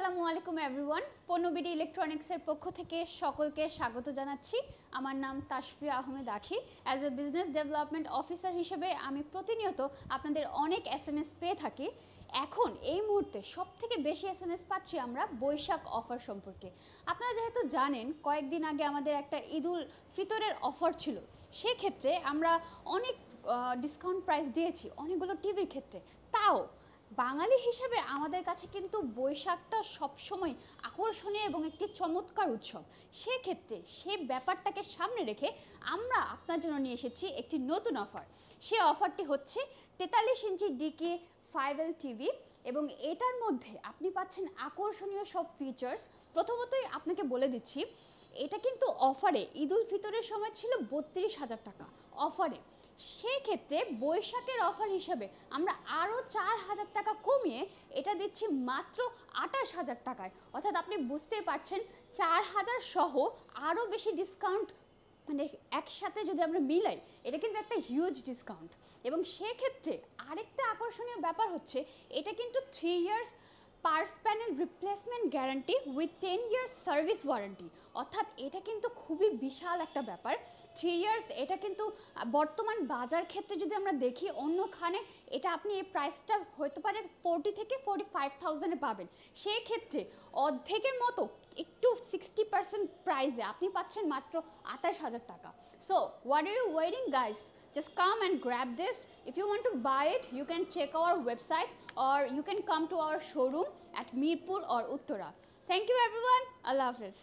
আসসালামু আলাইকুম এভরিওয়ান। পণ্যবিডি ইলেকট্রনিক্সের পক্ষ থেকে সকলকে স্বাগত জানাচ্ছি। আমার নাম তাসফিয়া আহমেদ আখি। As a business development officer হিসেবে আমি প্রতিনিয়ত আপনাদের অনেক এসএমএস পেয়ে থাকি। এখন এই মুহূর্তে সবথেকে বেশি এসএমএস পাচ্ছি আমরা বৈশাখ অফার সম্পর্কে। আপনারা যেহেতু জানেন কয়েকদিন আগে আমাদের একটা ঈদুল ফিতরের অফার ছিল, সেক্ষেত্রে আমরা অনেক ডিসকাউন্ট প্রাইস দিয়েছি অনেকগুলো টিভির ক্ষেত্রে। তাও বাঙালি হিসেবে আমাদের কাছে কিন্তু বৈশাখটা সবসময় আকর্ষণীয় এবং একটি চমৎকার উৎসব। সেক্ষেত্রে সে ব্যাপারটাকে সামনে রেখে আমরা আপনার জন্য নিয়ে এসেছি একটি নতুন অফার। সে অফারটি হচ্ছে 43 ইঞ্চি ডিকে 5L টিভি এবং এটার মধ্যে আপনি পাচ্ছেন আকর্ষণীয় সব ফিচার্স। প্রথমতই আপনাকে বলে দিচ্ছি, এটা কিন্তু অফারে ঈদুল ফিতরের সময় ছিল 32,000 টাকা অফারে। সেক্ষেত্রে বৈশাখের অফার হিসাবে আমরা আরও 4,000 টাকা কমিয়ে এটা দিচ্ছি মাত্র 28,000 টাকায়। অর্থাৎ আপনি বুঝতেই পারছেন 4,000 সহ আরও বেশি ডিসকাউন্ট, মানে একসাথে যদি আমরা মিলাই এটা কিন্তু একটা হিউজ ডিসকাউন্ট। এবং সেক্ষেত্রে আরেকটা আকর্ষণীয় ব্যাপার হচ্ছে এটা কিন্তু 3 years purse panel replacement guarantee with 10 years service warranty. অর্থাৎ এটা কিন্তু খুবই বিশাল একটা ব্যাপার। 3 ইয়ার্স এটা কিন্তু বর্তমান বাজার ক্ষেত্রে যদি আমরা দেখি অন্যখানে এটা আপনি এই প্রাইসটা হতে পারে 40 থেকে 45,000-এ পাবেন। সেক্ষেত্রে অর্ধেকের মতো একটু 60% প্রাইসে আপনি পাচ্ছেন মাত্র 28,000 টাকা। So what are you waiting guys? Just come and grab this. If you want to buy it, you can check our website or you can come to our showroom at Mirpur or Uttara. Thank you everyone. Allah Hafiz.